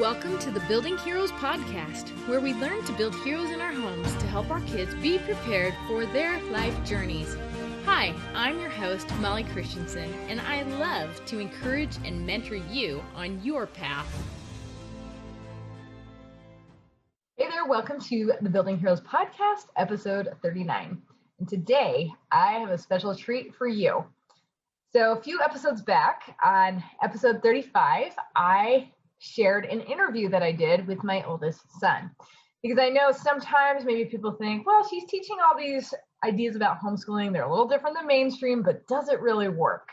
Welcome to the Building Heroes podcast, where we learn to build heroes in our homes to help our kids be prepared for their life journeys. Hi, I'm your host, Molly Christensen, and I love to encourage and mentor you on your path. Hey there, welcome to the Building Heroes podcast, episode 39. And today, I have a special treat for you. So a few episodes back, on episode 35, I shared an interview that I did with my oldest son. Because I know sometimes maybe people think, well, she's teaching all these ideas about homeschooling. They're a little different than mainstream, but does it really work?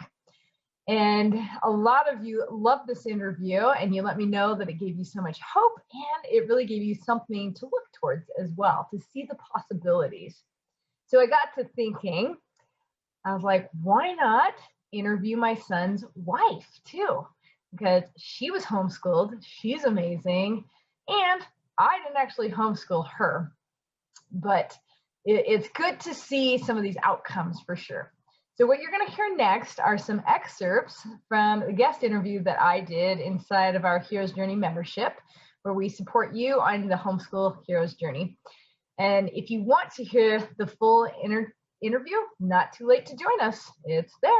And a lot of you loved this interview, and you let me know that it gave you so much hope, and it really gave you something to look towards as well, to see the possibilities. So I got to thinking, I was like, why not interview my son's wife too? Because she was homeschooled, she's amazing, and I didn't actually homeschool her, but it's good to see some of these outcomes for sure. So what you're going to hear next are some excerpts from the guest interview that I did inside of our Heroes Journey membership, where we support you on the Homeschool Heroes Journey. And if you want to hear the full interview, not too late to join us. It's there.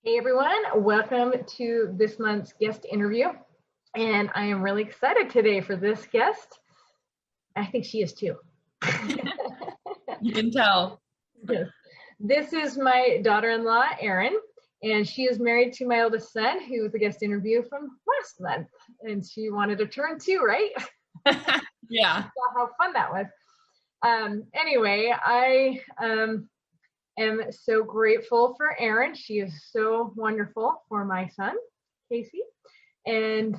Hey everyone, welcome to this month's guest interview. And I am really excited today for this guest. I think she is too. You can tell. Yes. This is my daughter-in-law, Erin, and she is married to my oldest son, who was a guest interview from last month. And she wanted a turn too, right? Yeah. Saw how fun that was. Anyway, I am so grateful for Erin. She is so wonderful for my son, Casey. And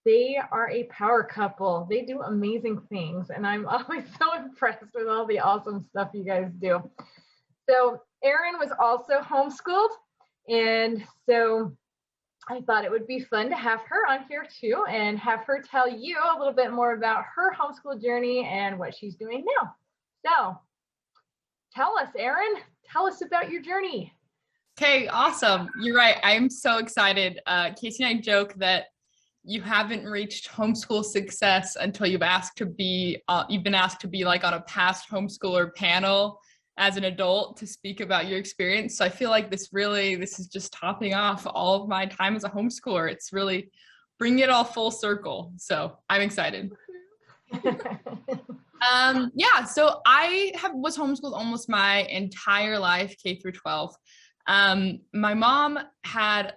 they are a power couple. They do amazing things. And I'm always so impressed with all the awesome stuff you guys do. So Erin was also homeschooled. And so I thought it would be fun to have her on here too and have her tell you a little bit more about her homeschool journey and what she's doing now. So tell us, Erin, tell us about your journey. Okay, awesome. You're right. I'm so excited. Casey and I joke that you haven't reached homeschool success until you've been asked to be like on a past homeschooler panel as an adult to speak about your experience. So I feel like this is just topping off all of my time as a homeschooler. It's really bringing it all full circle. So I'm excited. So I was homeschooled almost my entire life, K through 12. I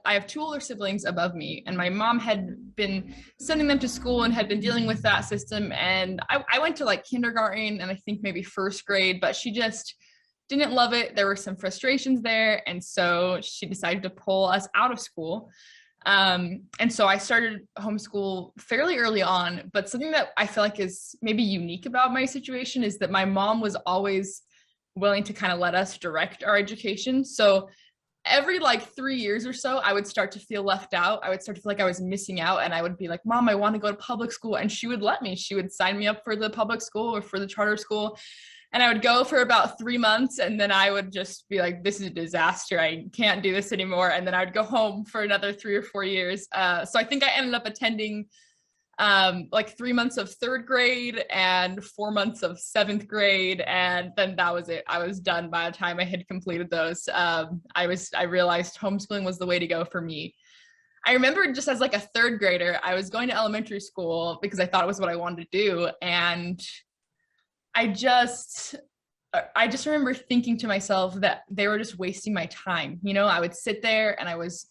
have two older siblings above me, and my mom had been sending them to school and had been dealing with that system. And I went to like kindergarten and I think maybe first grade, but she just didn't love it. There were some frustrations there. And so she decided to pull us out of school. And so I started homeschool fairly early on, but something that I feel like is maybe unique about my situation is that my mom was always willing to kind of let us direct our education. So every 3 years or so, I would start to feel left out. I would start to feel like I was missing out, and I would be like, Mom, I want to go to public school. And she would let me. She would sign me up for the public school or for the charter school. And I would go for about 3 months, and then I would just be like, this is a disaster. I can't do this anymore. And then I would go home for another 3 or 4 years. So I think I ended up attending 3 months of third grade and 4 months of seventh grade. And then that was it. I was done by the time I had completed those. I realized homeschooling was the way to go for me. I remember just as a third grader, I was going to elementary school because I thought it was what I wanted to do. And I just remember thinking to myself that they were just wasting my time. I would sit there and I was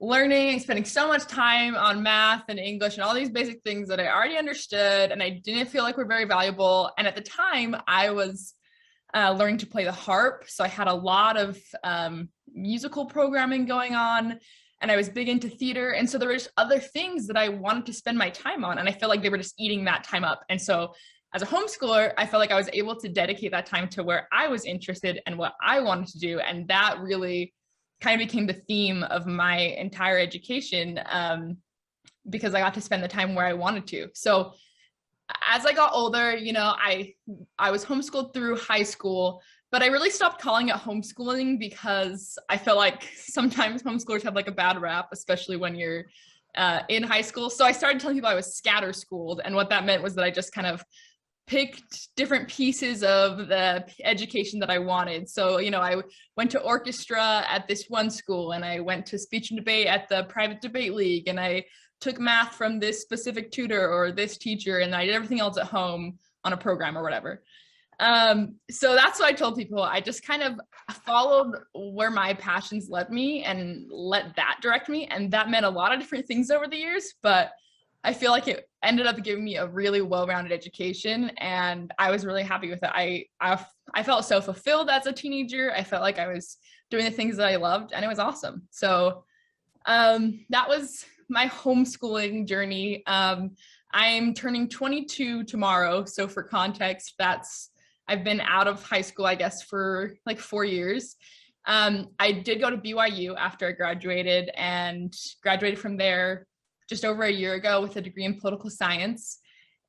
learning, spending so much time on math and English and all these basic things that I already understood, and I didn't feel like were very valuable. And at the time, I was learning to play the harp, so I had a lot of musical programming going on, and I was big into theater, and so there were just other things that I wanted to spend my time on, and I felt like they were just eating that time up. And so as a homeschooler, I felt like I was able to dedicate that time to where I was interested and what I wanted to do, and that really kind of became the theme of my entire education, because I got to spend the time where I wanted to. So as I got older, I was homeschooled through high school, but I really stopped calling it homeschooling because I felt like sometimes homeschoolers have a bad rap, especially when you're in high school. So I started telling people I was scatter schooled. And what that meant was that I just kind of picked different pieces of the education that I wanted. So, I went to orchestra at this one school, and I went to speech and debate at the private debate league, and I took math from this specific tutor or this teacher, and I did everything else at home on a program or whatever. So that's what I told people. I just kind of followed where my passions led me and let that direct me. And that meant a lot of different things over the years, but I feel like it ended up giving me a really well-rounded education, and I was really happy with it. I felt so fulfilled as a teenager. I felt like I was doing the things that I loved, and it was awesome. So that was my homeschooling journey. I'm turning 22 tomorrow. So for context, I've been out of high school, I guess, for like 4 years. I did go to BYU after I graduated, and graduated from there just over a year ago with a degree in political science.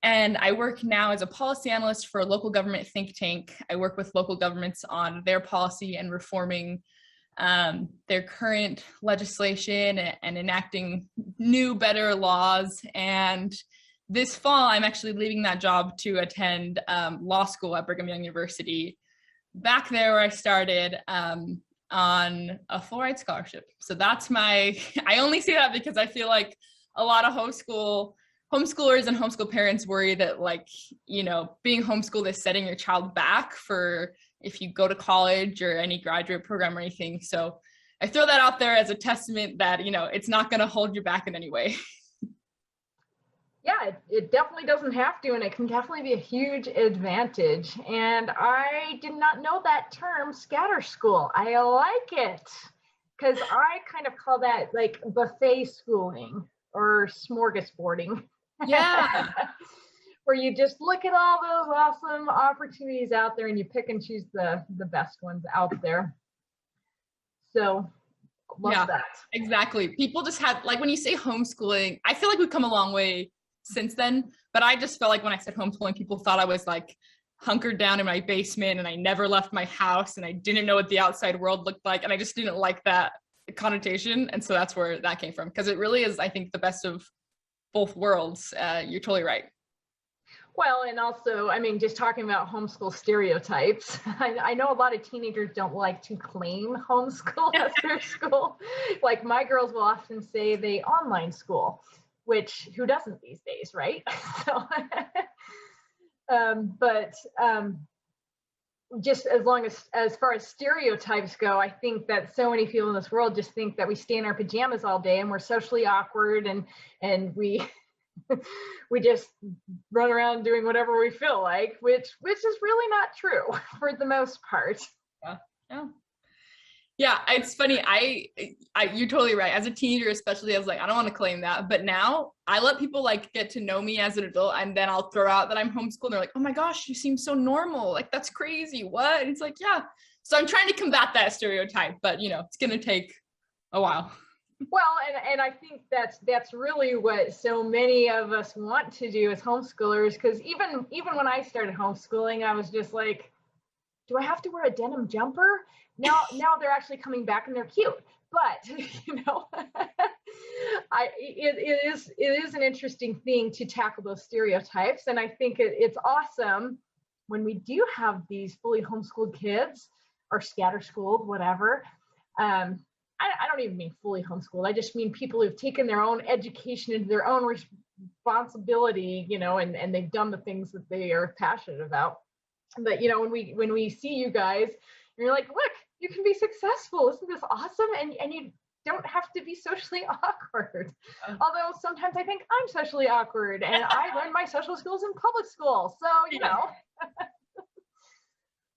And I work now as a policy analyst for a local government think tank. I work with local governments on their policy and reforming their current legislation and enacting new, better laws. And this fall, I'm actually leaving that job to attend law school at Brigham Young University, back there where I started on a full-ride scholarship. So that's I only say that because I feel like a lot of homeschoolers and homeschool parents worry that being homeschooled is setting your child back for if you go to college or any graduate program or anything. So I throw that out there as a testament that, it's not going to hold you back in any way. Yeah, it definitely doesn't have to, and it can definitely be a huge advantage. And I did not know that term, scatter school. I like it, because I kind of call that like buffet schooling or smorgasbording. Yeah. Where you just look at all those awesome opportunities out there and you pick and choose the best ones out there. So love that. Exactly. People just have, like, when you say homeschooling, I feel like we've come a long way since then, but I just felt like when I said homeschooling, people thought I was like hunkered down in my basement and I never left my house and I didn't know what the outside world looked like, and I just didn't like that connotation. And so that's where that came from, because it really is, I think, the best of both worlds. You're totally right. Well, and also, just talking about homeschool stereotypes, I know a lot of teenagers don't like to claim homeschool as their school. Like, my girls will often say they online school, which who doesn't these days, right? So, just as far as stereotypes go, I think that so many people in this world just think that we stay in our pajamas all day and we're socially awkward and we we just run around doing whatever we feel like, which is really not true for the most part. Yeah, it's funny. You're totally right. As a teenager, especially, I was like, I don't want to claim that. But now I let people get to know me as an adult, and then I'll throw out that I'm homeschooled. And they're like, oh my gosh, you seem so normal. Like, that's crazy. What? And it's like, yeah. So I'm trying to combat that stereotype, but it's going to take a while. Well, and I think that's really what so many of us want to do as homeschoolers, because even when I started homeschooling, I was just like, do I have to wear a denim jumper? Now they're actually coming back and they're cute, but it is an interesting thing to tackle those stereotypes, and I think it's awesome when we do have these fully homeschooled kids or scatter schooled, whatever. I don't even mean fully homeschooled. I just mean people who've taken their own education into their own responsibility, and they've done the things that they are passionate about. But when we see you guys, you're like, look, you can be successful. Isn't this awesome? And you don't have to be socially awkward. Although sometimes I think I'm socially awkward, and I learned my social skills in public school. So,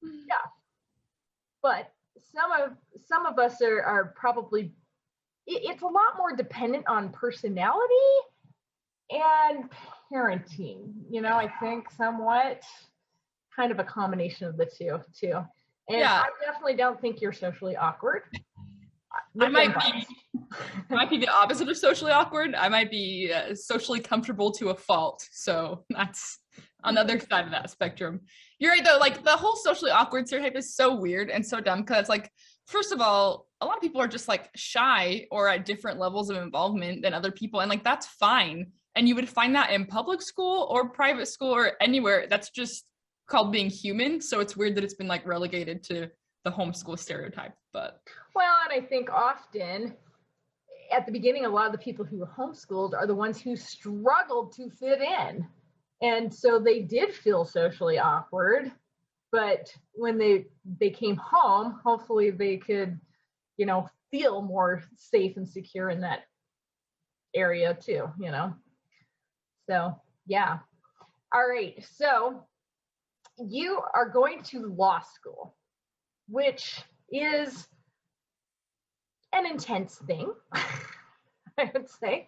yeah. But some of us are probably, it's a lot more dependent on personality and parenting, I think somewhat kind of a combination of the two too. And I definitely don't think you're socially awkward. I might be the opposite of socially awkward. I might be socially comfortable to a fault. So that's on the other side of that spectrum. You're right, though. Like, the whole socially awkward stereotype is so weird and so dumb, because first of all, a lot of people are just like shy or at different levels of involvement than other people. And like, that's fine. And you would find that in public school or private school or anywhere. That's just called being human. So it's weird that it's been like relegated to the homeschool stereotype. But well, and I think often at the beginning, a lot of the people who were homeschooled are the ones who struggled to fit in. And so they did feel socially awkward. But when they came home, hopefully they could, you know, feel more safe and secure in that area too, you know. So, yeah. All right. So you are going to law school, which is an intense thing, I would say.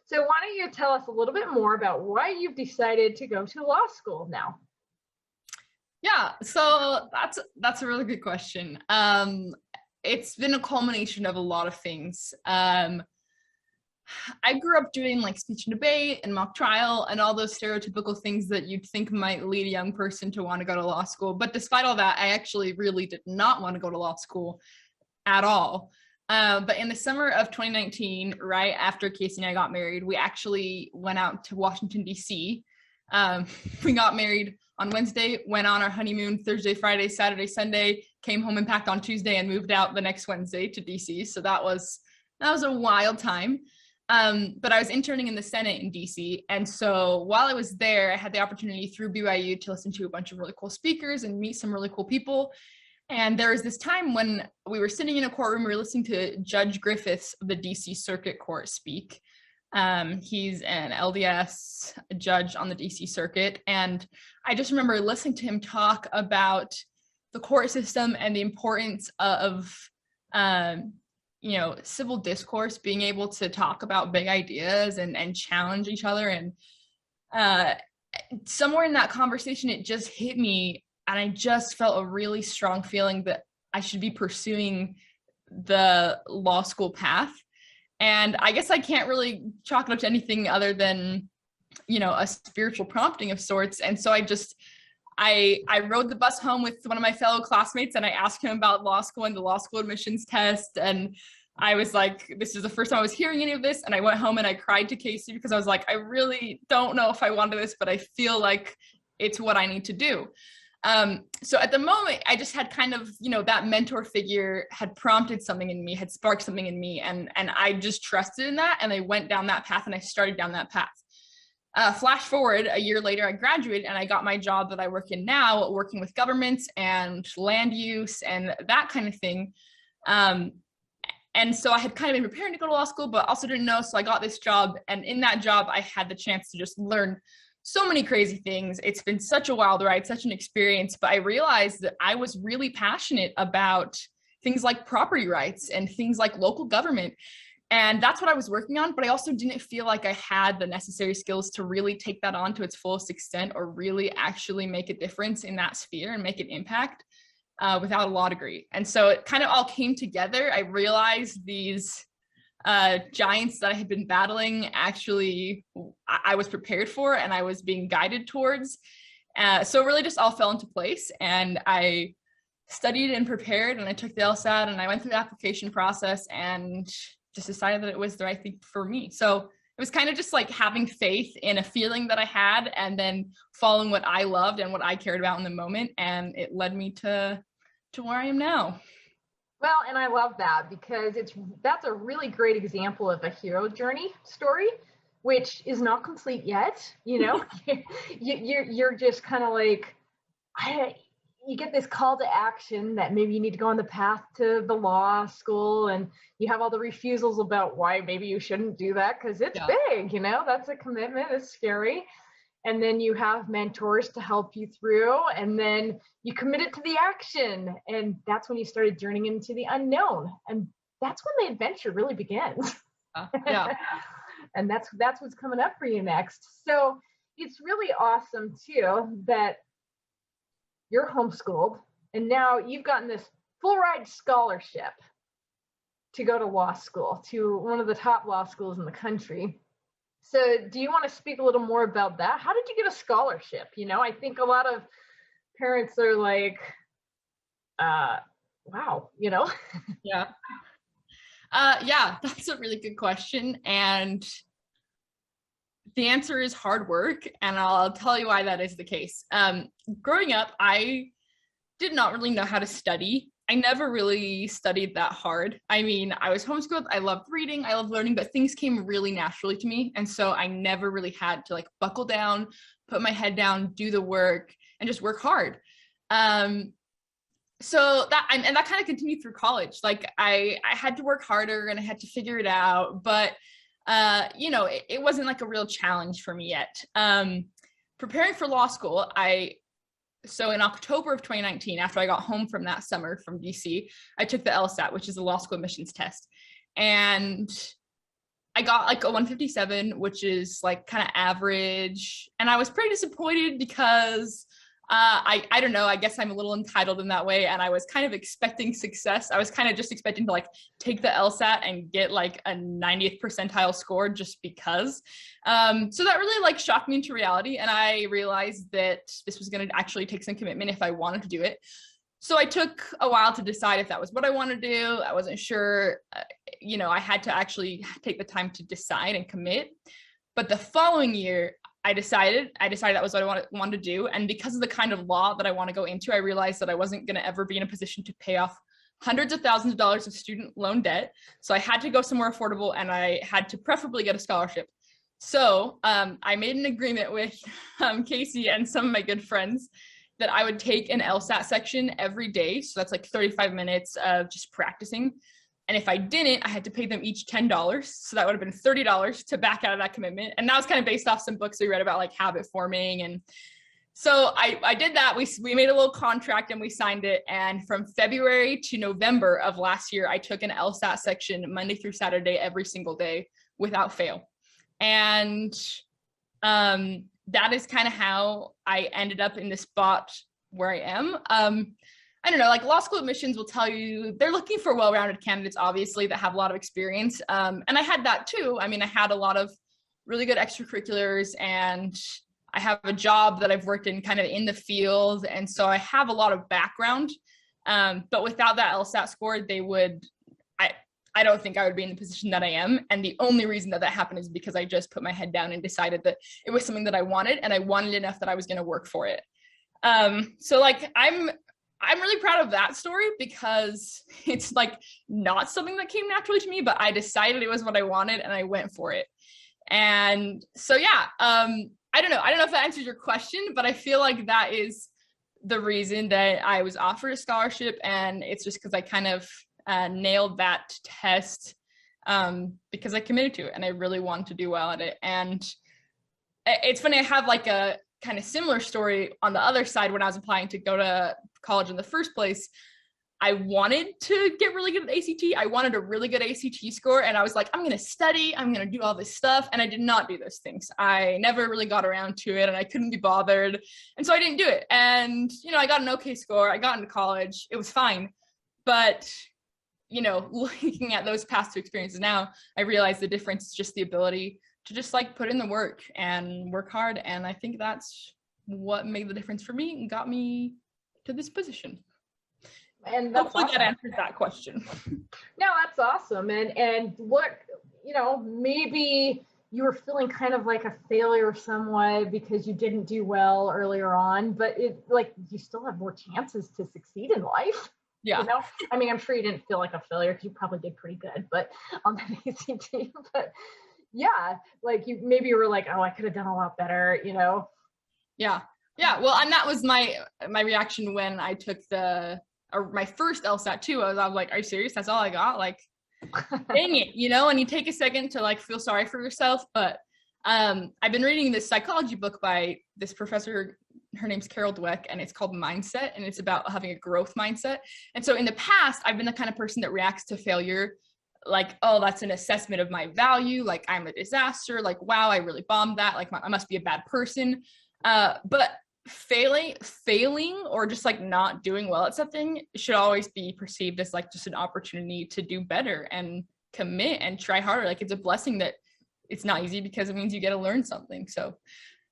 So why don't you tell us a little bit more about why you've decided to go to law school now? Yeah, so that's a really good question. It's been a culmination of a lot of things. I grew up doing like speech and debate and mock trial and all those stereotypical things that you'd think might lead a young person to want to go to law school. But despite all that, I actually really did not want to go to law school at all. But in the summer of 2019, right after Casey and I got married, we actually went out to Washington, D.C. We got married on Wednesday, went on our honeymoon Thursday, Friday, Saturday, Sunday, came home and packed on Tuesday and moved out the next Wednesday to DC. So that was a wild time. But I was interning in the Senate in DC. And so while I was there, I had the opportunity through BYU to listen to a bunch of really cool speakers and meet some really cool people. And there was this time when we were sitting in a courtroom, we were listening to Judge Griffiths of the DC Circuit Court speak. He's an LDS judge on the DC Circuit. And I just remember listening to him talk about the court system and the importance of, civil discourse, being able to talk about big ideas and challenge each other. And somewhere in that conversation, it just hit me. And I just felt a really strong feeling that I should be pursuing the law school path. And I guess I can't really chalk it up to anything other than, a spiritual prompting of sorts. And so I rode the bus home with one of my fellow classmates and I asked him about law school and the law school admissions test. And I was like, this is the first time I was hearing any of this. And I went home and I cried to Casey because I was like, I really don't know if I wanted this, but I feel like it's what I need to do. So at the moment, I just had kind of, that mentor figure had prompted something in me, had sparked something in me. And I just trusted in that. And I went down that path and I started down that path. Flash forward a year later, I graduated and I got my job that I work in now, working with governments and land use and that kind of thing. And so I had kind of been preparing to go to law school, but also didn't know. So I got this job. And in that job, I had the chance to just learn so many crazy things. It's been such a wild ride, such an experience, but I realized that I was really passionate about things like property rights and things like local government. And that's what I was working on, but I also didn't feel like I had the necessary skills to really take that on to its fullest extent or really actually make a difference in that sphere and make an impact without a law degree. And so it kind of all came together. I realized these giants that I had been battling, actually, I was prepared for and I was being guided towards. So it really just all fell into place. And I studied and prepared and I took the LSAT and I went through the application process and just decided that it was the right thing for me. So it was kind of just like having faith in a feeling that I had and then following what I loved and what I cared about in the moment. And it led me to where I am now. Well, and I love that because that's a really great example of a hero journey story, which is not complete yet. You're just kind of like, you get this call to action that maybe you need to go on the path to the law school, and you have all the refusals about why maybe you shouldn't do that because it's big. That's a commitment. It's scary. And then you have mentors to help you through, and then you committed to the action. And that's when you started journeying into the unknown. And that's when the adventure really begins. Yeah. And that's what's coming up for you next. So it's really awesome too that you're homeschooled and now you've gotten this full ride scholarship to go to law school, to one of the top law schools in the country. So do you want to speak a little more about that? How did you get a scholarship? I think a lot of parents are like, wow, Yeah. Yeah, that's a really good question. And the answer is hard work. And I'll tell you why that is the case. Growing up, I did not really know how to study. I never really studied that hard. I mean, I was homeschooled. I loved reading. I loved learning, but things came really naturally to me. And so I never really had to like buckle down, put my head down, do the work, and just work hard. So that kind of continued through college. Like I had to work harder and I had to figure it out, but it wasn't like a real challenge for me yet. Preparing for law school, so in October of 2019, after I got home from that summer from DC, I took the LSAT, which is the law school admissions test. And I got like a 157, which is like kind of average. And I was pretty disappointed because I don't know, I guess I'm a little entitled in that way. And I was kind of expecting success. I was kind of just expecting to like take the LSAT and get like a 90th percentile score just because. So that really like shocked me into reality. And I realized that this was going to actually take some commitment if I wanted to do it. So I took a while to decide if that was what I wanted to do. I wasn't sure, I had to actually take the time to decide and commit. But the following year, I decided that was what I wanted to do. And because of the kind of law that I want to go into, I realized that I wasn't going to ever be in a position to pay off hundreds of thousands of dollars of student loan debt. So I had to go somewhere affordable and I had to preferably get a scholarship. So I made an agreement with Casey and some of my good friends that I would take an LSAT section every day. So that's like 35 minutes of just practicing. And if I didn't, I had to pay them each $10. So that would have been $30 to back out of that commitment. And that was kind of based off some books we read about like habit forming. And so I did that. We made a little contract and we signed it. And from February to November of last year, I took an LSAT section Monday through Saturday, every single day without fail. And that is kind of how I ended up in this spot where I am. I don't know, like law school admissions will tell you they're looking for well-rounded candidates, obviously, that have a lot of experience. And I had that too. I mean, I had a lot of really good extracurriculars and I have a job that I've worked in kind of in the field. And so I have a lot of background. But without that LSAT score, I don't think I would be in the position that I am. And the only reason that happened is because I just put my head down and decided that it was something that I wanted and I wanted enough that I was going to work for it. So like I'm really proud of that story because it's like not something that came naturally to me, but I decided it was what I wanted and I went for it. And so, yeah, I don't know if that answers your question, but I feel like that is the reason that I was offered a scholarship. And it's just because I kind of nailed that test because I committed to it and I really wanted to do well at it. And it's funny, I have like a kind of similar story on the other side. When I was applying to go to college in the first place, I wanted to get really good at ACT. I wanted a really good ACT score. And I was like, I'm going to study, I'm going to do all this stuff. And I did not do those things. I never really got around to it and I couldn't be bothered. And so I didn't do it. And, I got an okay score. I got into college. It was fine. But, looking at those past two experiences now, I realized the difference is just the ability to just like put in the work and work hard. And I think that's what made the difference for me and got me to this position. And that's hopefully awesome. That answers that question. No, that's awesome. And what, maybe you were feeling kind of like a failure somewhat because you didn't do well earlier on, but you still have more chances to succeed in life. Yeah. I mean, I'm sure you didn't feel like a failure because you probably did pretty good, but on that ACT, but yeah, like you were like, oh, I could have done a lot better, Yeah. Well, and that was my reaction when I took my first LSAT too. I was like, are you serious? That's all I got? Like, dang it, and you take a second to like feel sorry for yourself. But I've been reading this psychology book by this professor. Her name's Carol Dweck, and it's called Mindset, and it's about having a growth mindset. And so in the past, I've been the kind of person that reacts to failure like, oh, that's an assessment of my value. Like, I'm a disaster. Like, wow, I really bombed that. Like, I must be a bad person. But failing or just like not doing well at something should always be perceived as like just an opportunity to do better and commit and try harder. Like, it's a blessing that it's not easy because it means you get to learn something. So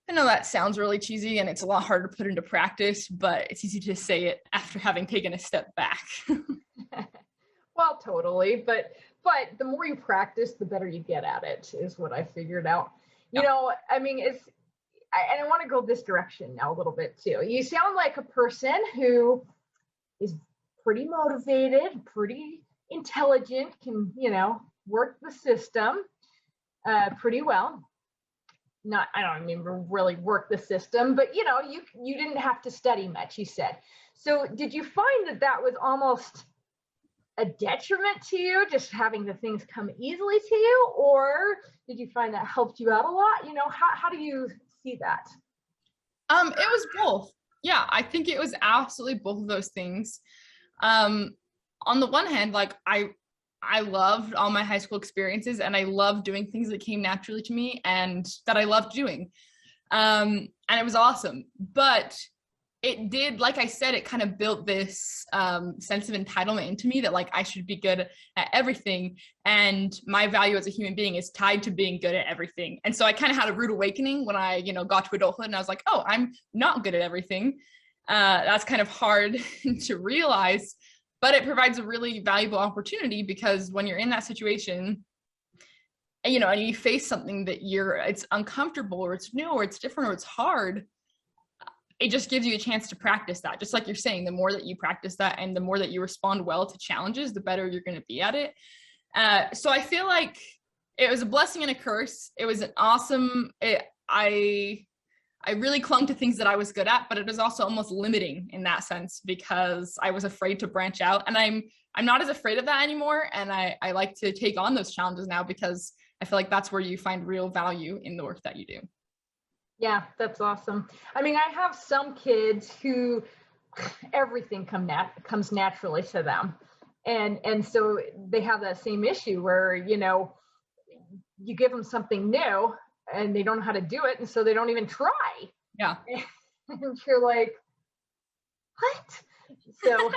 I know that sounds really cheesy and it's a lot harder to put into practice, but it's easy to say it after having taken a step back. Well, totally. But the more you practice, the better you get at it, is what I figured out. You know, I mean, and I want to go this direction now a little bit too. You sound like a person who is pretty motivated, pretty intelligent, can, work the system pretty well. I don't mean really work the system, but you didn't have to study much, you said. So did you find that was almost a detriment to you, just having the things come easily to you, or did you find that helped you out a lot? How do you see that? It was both. Yeah, I think it was absolutely both of those things. On the one hand, like I loved all my high school experiences, and I loved doing things that came naturally to me and that I loved doing. And it was awesome. But it did, like I said, it kind of built this sense of entitlement into me that like I should be good at everything. And my value as a human being is tied to being good at everything. And so I kind of had a rude awakening when I, got to adulthood, and I was like, oh, I'm not good at everything. That's kind of hard to realize. But it provides a really valuable opportunity, because when you're in that situation, and you face something that it's uncomfortable, or it's new, or it's different, or it's hard, it just gives you a chance to practice that. Just like you're saying, the more that you practice that and the more that you respond well to challenges, the better you're going to be at it. So I feel like it was a blessing and a curse. It was an awesome, I really clung to things that I was good at, but it was also almost limiting in that sense, because I was afraid to branch out. And I'm not as afraid of that anymore. And I like to take on those challenges now, because I feel like that's where you find real value in the work that you do. Yeah, that's awesome. I mean, I have some kids who everything comes naturally to them. And so they have that same issue where, you give them something new and they don't know how to do it. And so they don't even try. Yeah. And you're like, what? So,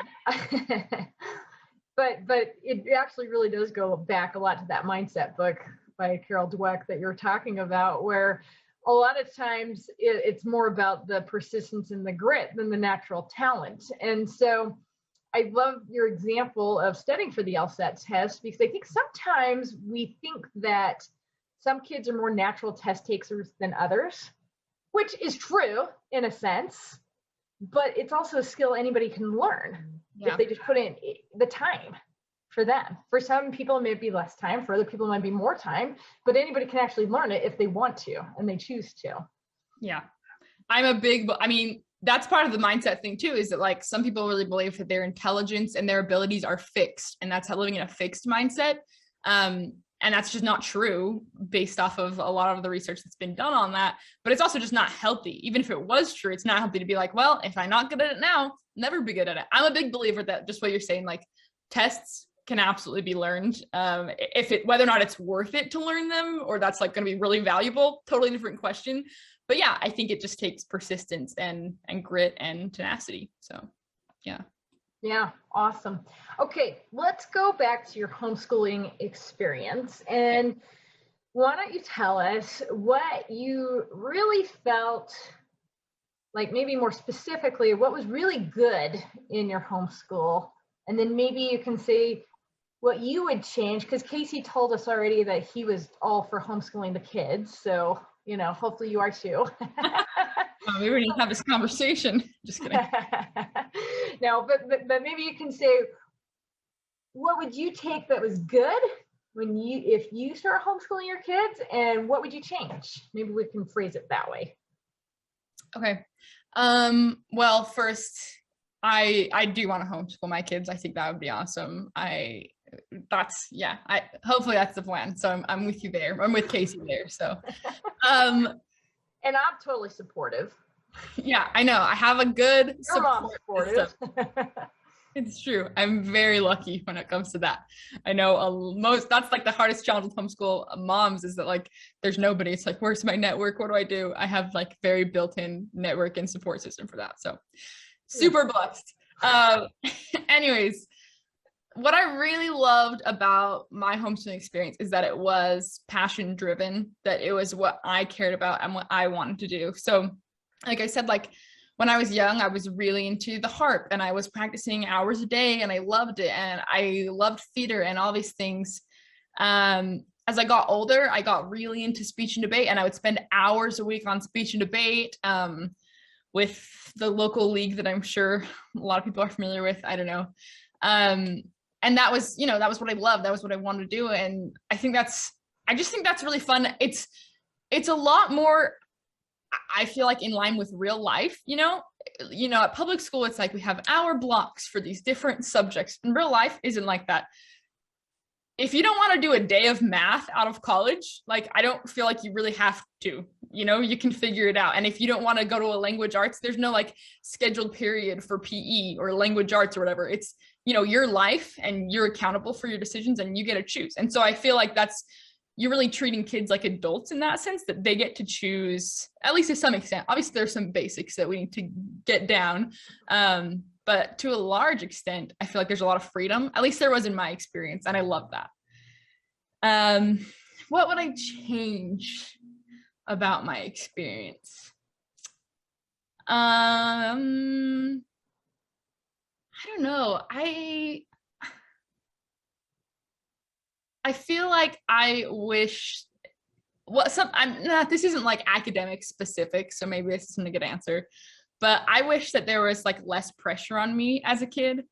but it actually really does go back a lot to that mindset book by Carol Dweck that you're talking about, where a lot of times it's more about the persistence and the grit than the natural talent. And so I love your example of studying for the LSAT test, because I think sometimes we think that some kids are more natural test takers than others, which is true in a sense, but it's also a skill anybody can learn if they just put in the time for them. For some people, it may be less time. For other people, it might be more time, but anybody can actually learn it if they want to and they choose to. Yeah. That's part of the mindset thing too, is that like some people really believe that their intelligence and their abilities are fixed, and that's how living in a fixed mindset. And that's just not true based off of a lot of the research that's been done on that. But it's also just not healthy. Even if it was true, it's not healthy to be like, well, if I'm not good at it now, never be good at it. I'm a big believer that, just what you're saying, like tests can absolutely be learned. Whether or not it's worth it to learn them, or that's like going to be really valuable, totally different question. But yeah, I think it just takes persistence and grit and tenacity. So yeah. Yeah, awesome. Okay, let's go back to your homeschooling experience. And why don't you tell us what you really felt like, maybe more specifically, what was really good in your homeschool? And then maybe you can say what you would change, because Casey told us already that he was all for homeschooling the kids. So, hopefully you are too. We already have this conversation. Just kidding. No, but maybe you can say, what would you take that was good if you start homeschooling your kids, and what would you change? Maybe we can phrase it that way. Okay. Well, first, I do want to homeschool my kids. I think that would be awesome. Hopefully that's the plan. So I'm with you there. I'm with Casey there. So, and I'm totally supportive. Yeah, I know. I have a good support system. It's true. I'm very lucky when it comes to that. I know that's like the hardest challenge with homeschool moms, is that like there's nobody. It's like, where's my network? What do I do? I have like very built-in network and support system for that. So super blessed. Anyways, what I really loved about my homeschooling experience is that it was passion driven, that it was what I cared about and what I wanted to do. So like I said, like when I was young, I was really into the harp and I was practicing hours a day and I loved it. And I loved theater and all these things. As I got older, I got really into speech and debate, and I would spend hours a week on speech and debate with the local league that I'm sure a lot of people are familiar with. I don't know. And that was, that was what I loved. That was what I wanted to do. And I just think that's really fun. It's a lot more, I feel like, in line with real life, at public school, it's like we have hour blocks for these different subjects. And real life isn't like that. If you don't want to do a day of math out of college, like, I don't feel like you really have to, you can figure it out. And if you don't want to go to a language arts, there's no like scheduled period for PE or language arts or whatever. It's, your life, and you're accountable for your decisions and you get to choose. And so I feel like you're really treating kids like adults in that sense, that they get to choose, at least to some extent. Obviously there's some basics that we need to get down. But to a large extent, I feel like there's a lot of freedom. At least there was in my experience, and I love that. What would I change about my experience? I don't know. I feel like I wish, this isn't like academic specific, so maybe this isn't a good answer, but I wish that there was like less pressure on me as a kid.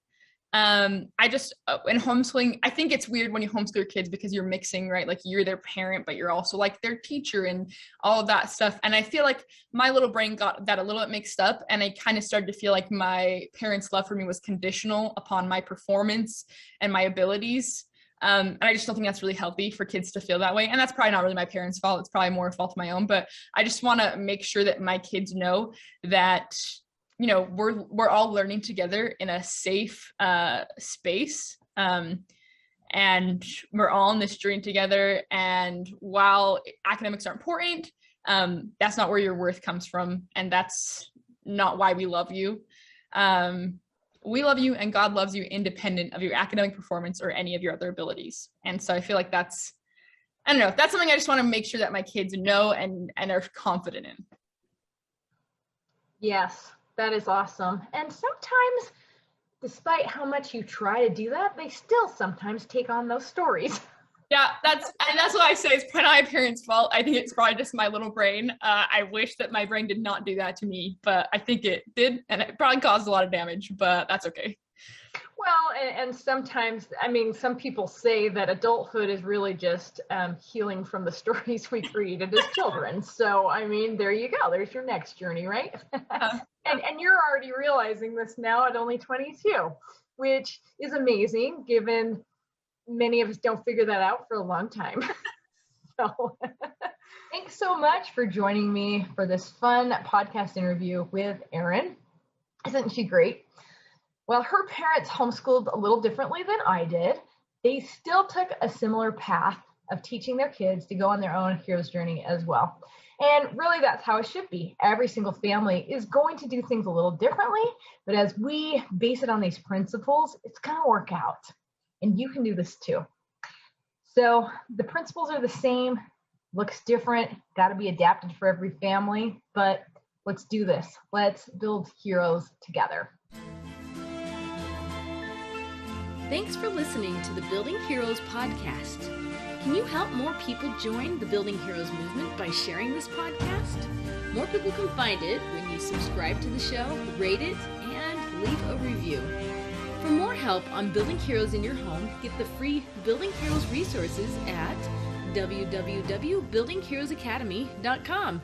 In homeschooling, I think it's weird when you homeschool your kids because you're mixing, right? Like, you're their parent, but you're also like their teacher and all of that stuff. And I feel like my little brain got that a little bit mixed up, and I kind of started to feel like my parents' love for me was conditional upon my performance and my abilities. And I just don't think that's really healthy for kids to feel that way. And that's probably not really my parents' fault. It's probably more a fault of my own, but I just want to make sure that my kids know that, we're all learning together in a safe space. And we're all on this journey together. And while academics are important, that's not where your worth comes from. And that's not why we love you. We love you, and God loves you independent of your academic performance or any of your other abilities. And so I feel like that's something I just want to make sure that my kids know and are confident in. Yes, that is awesome. And sometimes, despite how much you try to do that, they still sometimes take on those stories. Yeah, that's what I say. It's probably not my parents' fault. I think it's probably just my little brain. I wish that my brain did not do that to me, but I think it did, and it probably caused a lot of damage, but that's okay. Well, and sometimes, some people say that adulthood is really just healing from the stories we created as children. So, there you go. There's your next journey, right? And you're already realizing this now at only 22, which is amazing, given many of us don't figure that out for a long time. So thanks so much for joining me for this fun podcast interview with Erin. Isn't she great? While her parents homeschooled a little differently than I did, they still took a similar path of teaching their kids to go on their own hero's journey as well. And really, that's how it should be. Every single family is going to do things a little differently, but as we base it on these principles, it's going to work out. And you can do this too. So the principles are the same, looks different, got to be adapted for every family, but let's do this. Let's build heroes together. Thanks for listening to the Building Heroes podcast. Can you help more people join the Building Heroes movement by sharing this podcast? More people can find it when you subscribe to the show, rate it, and leave a review. For more help on building heroes in your home, get the free Building Heroes resources at www.buildingheroesacademy.com.